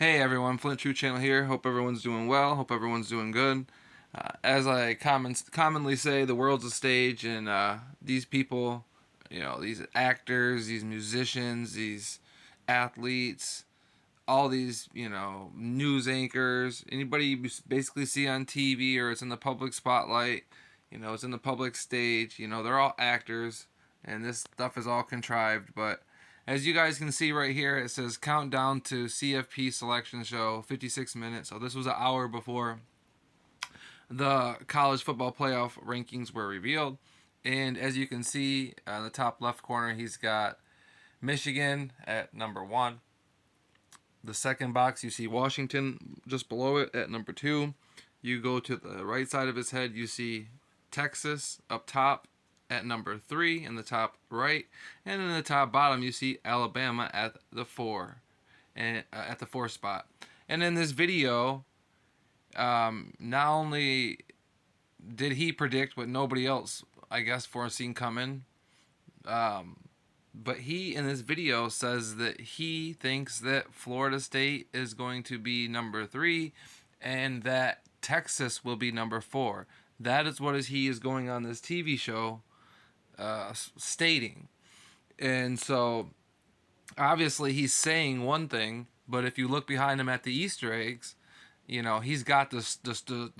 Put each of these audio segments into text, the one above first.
Hey everyone, Flint True Channel here. Hope everyone's doing well. Hope everyone's doing good. As I commonly say, the world's a stage, and these people, these actors, these musicians, these athletes, all these, news anchors, anybody you basically see on TV or it's in the public spotlight, it's in the public stage, they're all actors, and this stuff is all contrived, but as you guys can see right here, it says countdown to CFP selection show, 56 minutes. So this was an hour before the college football playoff rankings were revealed. And as you can see on the top left corner, he's got Michigan at number one. The second box, you see Washington just below it at number two. You go to the right side of his head, you see Texas up top at number three in the top right, and in the top bottom you see Alabama at the four, and at the fourth spot. And in this video, not only did he predict what nobody else, I guess, foreseen coming, but he in this video says that he thinks that Florida State is going to be number three, and that Texas will be number four. That is what he is going on this TV show stating. And so obviously he's saying one thing, but if you look behind him at the Easter eggs, he's got the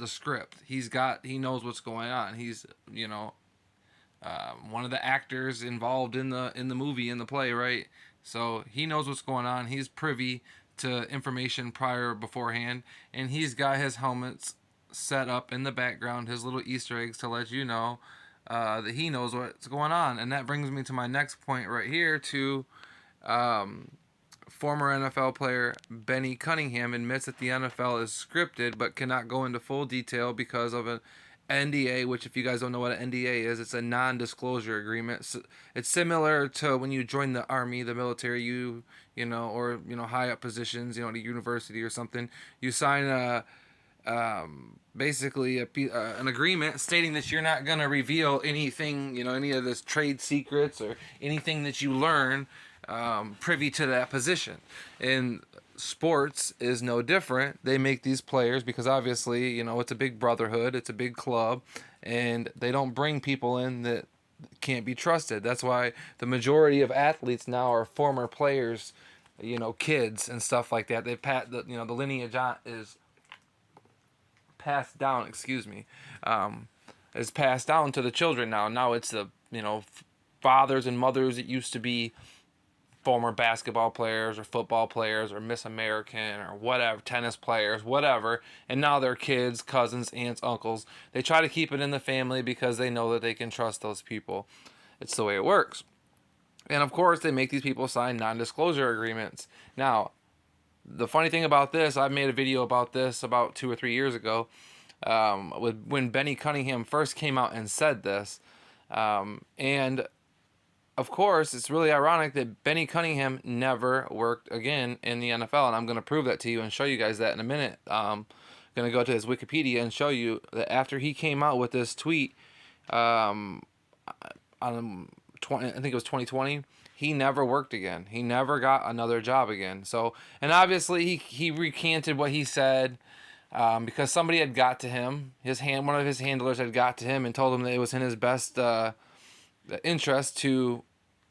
script. He knows what's going on. He's one of the actors involved in the movie, in the play, right? So he knows what's going on. He's privy to information beforehand, and he's got his helmets set up in the background, his little Easter eggs to let you know that he knows what's going on. And that brings me to my next point right here. To former NFL player Benny Cunningham admits that the NFL is scripted but cannot go into full detail because of an NDA, which, if you guys don't know what an NDA is, it's a non-disclosure agreement. So it's similar to when you join the army, the military, or high up positions, at a university or something. You sign basically an agreement stating that you're not going to reveal anything, any of this trade secrets or anything that you learn privy to that position. And sports is no different. They make these players because obviously, it's a big brotherhood, it's a big club, and they don't bring people in that can't be trusted. That's why the majority of athletes now are former players, kids and stuff like that. The lineage is passed down. Excuse me, is passed down to the children now. Now it's the fathers and mothers that used to be former basketball players or football players or Miss American or whatever, tennis players, whatever, and now they're kids, cousins, aunts, uncles. They try to keep it in the family because they know that they can trust those people. It's the way it works. And of course, they make these people sign non-disclosure agreements. Now, the funny thing about this, I made a video about this about 2 or 3 years ago, when Benny Cunningham first came out and said this, and of course, it's really ironic that Benny Cunningham never worked again in the NFL, and I'm going to prove that to you and show you guys that in a minute. I'm going to go to his Wikipedia and show you that after he came out with this tweet on I think it was 2020, he never worked again. He never got another job again. So, and obviously he recanted what he said because somebody had got to him. One of his handlers had got to him and told him that it was in his best interest to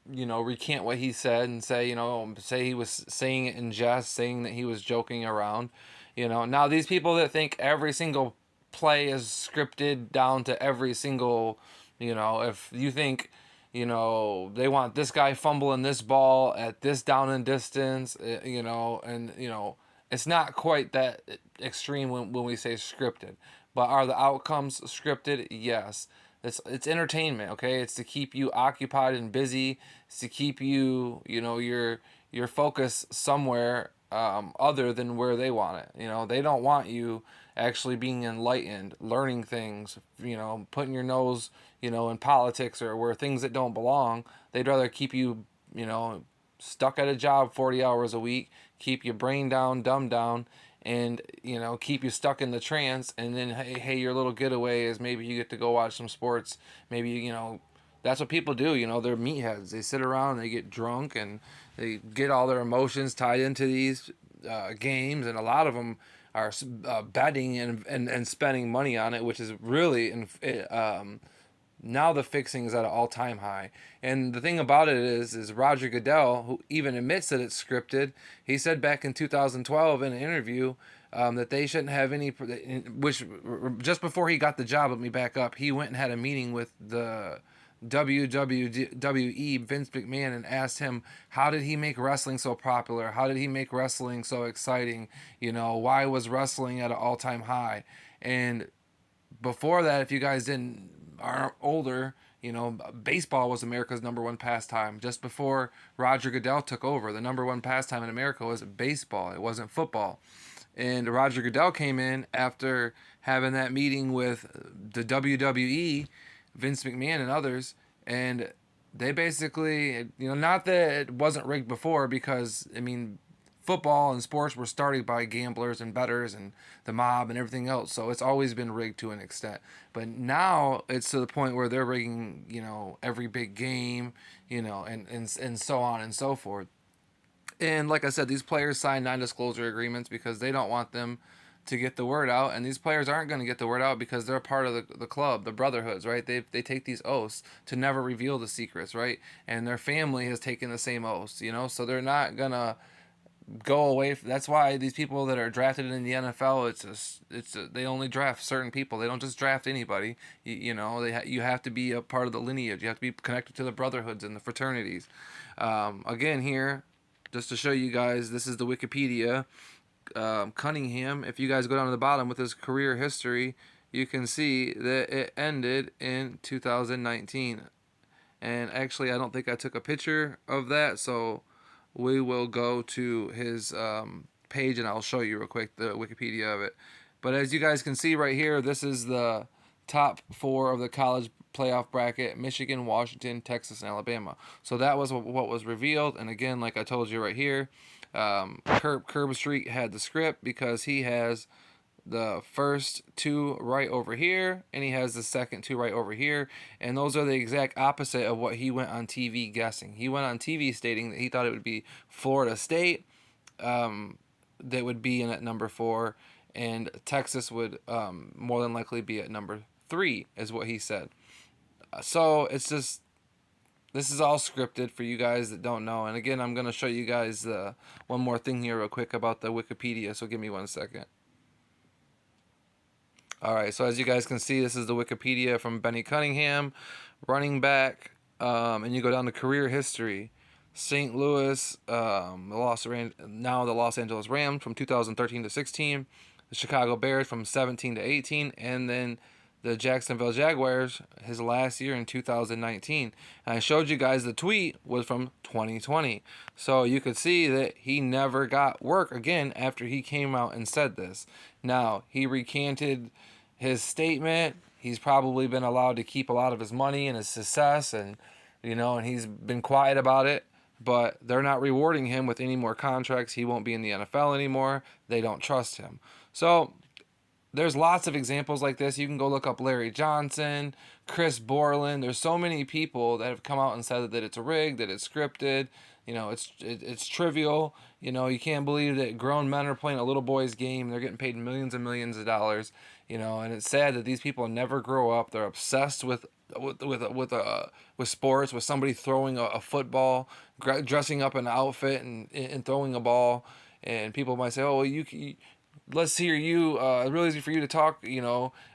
recant what he said and say he was saying it in jest, saying that he was joking around. Now these people that think every single play is scripted down to every single, if you think they want this guy fumbling this ball at this down and distance, it's not quite that extreme when we say scripted. But are the outcomes scripted? Yes. It's entertainment, okay? It's to keep you occupied and busy. It's to keep you, your focus somewhere other than where they want it. They don't want you actually being enlightened, learning things, putting your nose, in politics or where things that don't belong. They'd rather keep you, stuck at a job 40 hours a week, keep your brain down, dumb down, and keep you stuck in the trance. And then hey, your little getaway is maybe you get to go watch some sports. Maybe that's what people do. They're meatheads. They sit around, they get drunk, and they get all their emotions tied into these games, and a lot of them are betting and spending money on it, which is really now the fixing is at an all-time high. And the thing about it is Roger Goodell, who even admits that it's scripted, he said back in 2012 in an interview that they shouldn't have any. Which just before he got the job, let me back up. He went and had a meeting with the WWE Vince McMahon and asked him how did he make wrestling so popular? How did he make wrestling so exciting? Why was wrestling at an all-time high? And before that, if you guys didn't are older, baseball was America's number one pastime. Just before Roger Goodell took over, the number one pastime in America was baseball. It wasn't football. And Roger Goodell came in after having that meeting with the WWE, Vince McMahon and others, and they basically, not that it wasn't rigged before, because football and sports were started by gamblers and bettors and the mob and everything else. So it's always been rigged to an extent. But now it's to the point where they're rigging, every big game, and so on and so forth. And like I said, these players sign non-disclosure agreements because they don't want them to get the word out, and these players aren't going to get the word out because they're part of the club, the brotherhoods, right? They take these oaths to never reveal the secrets, right? And their family has taken the same oaths, so they're not going to go away. That's why these people that are drafted in the NFL, they only draft certain people. They don't just draft anybody. You have to be a part of the lineage. You have to be connected to the brotherhoods and the fraternities. Again, here, just to show you guys, this is the Wikipedia. Cunningham. If you guys go down to the bottom with his career history, you can see that it ended in 2019. And actually, I don't think I took a picture of that, so we will go to his page and I'll show you real quick the Wikipedia of it. But as you guys can see right here, this is the top 4 of the college playoff bracket: Michigan, Washington, Texas, and Alabama. So that was what was revealed. And again, like I told you right here, Curb Street had the script because he has the first 2 right over here, and he has the second 2 right over here, and those are the exact opposite of what he went on TV guessing. He went on TV stating that he thought it would be Florida State that would be in at number 4, and Texas would more than likely be at number 3, is what he said. So it's just, this is all scripted for you guys that don't know. And again, I'm going to show you guys one more thing here real quick about the Wikipedia, so give me 1 second. Alright, so as you guys can see, this is the Wikipedia from Benny Cunningham, running back, and you go down to career history. St. Louis, now the Los Angeles Rams from 2013 to 16, the Chicago Bears from 17 to 18, and then the Jacksonville Jaguars his last year in 2019. And I showed you guys the tweet was from 2020. So you could see that he never got work again after he came out and said this. Now, he recanted his statement. He's probably been allowed to keep a lot of his money and his success, and and he's been quiet about it. But they're not rewarding him with any more contracts. He won't be in the NFL anymore. They don't trust him. So there's lots of examples like this. You can go look up Larry Johnson, Chris Borland. There's so many people that have come out and said that it's rigged, that it's scripted. It's trivial. You can't believe that grown men are playing a little boy's game. They're getting paid millions and millions of dollars. And it's sad that these people never grow up. They're obsessed with sports, with somebody throwing a football, dressing up in an outfit and throwing a ball. And people might say, "Oh, well, you let's hear you. Really easy for you to talk.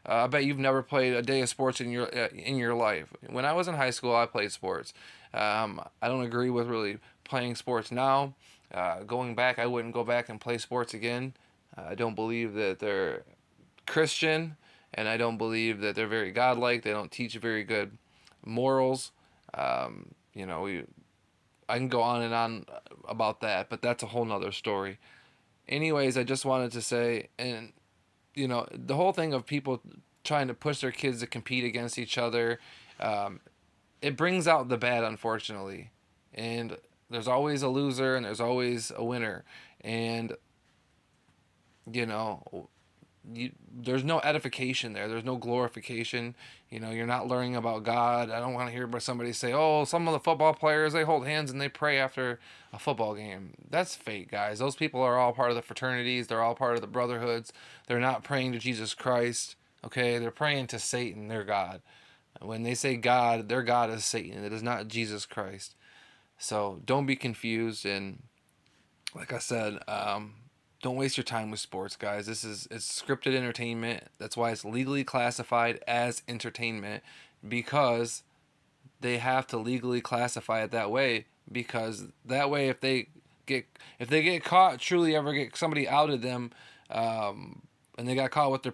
I bet you've never played a day of sports in your life." When I was in high school, I played sports. I don't agree with really playing sports now. Going back, I wouldn't go back and play sports again. I don't believe that they're Christian, and I don't believe that they're very godlike. They don't teach very good morals. I can go on and on about that, but that's a whole nother story. Anyways, I just wanted to say, and the whole thing of people trying to push their kids to compete against each other, it brings out the bad, unfortunately. And there's always a loser and there's always a winner. And there's no edification there. There's no glorification. You're not learning about God. I don't want to hear about somebody say, "Oh, some of the football players, they hold hands and they pray after a football game." That's fake, guys. Those people are all part of the fraternities. They're all part of the brotherhoods. They're not praying to Jesus Christ. Okay, they're praying to Satan, their God. When they say God, their God is Satan. It is not Jesus Christ. So don't be confused. And like I said, don't waste your time with sports, guys. It's scripted entertainment. That's why it's legally classified as entertainment, because they have to legally classify it that way, because that way get if they get caught, truly ever get somebody outed them, and they got caught with their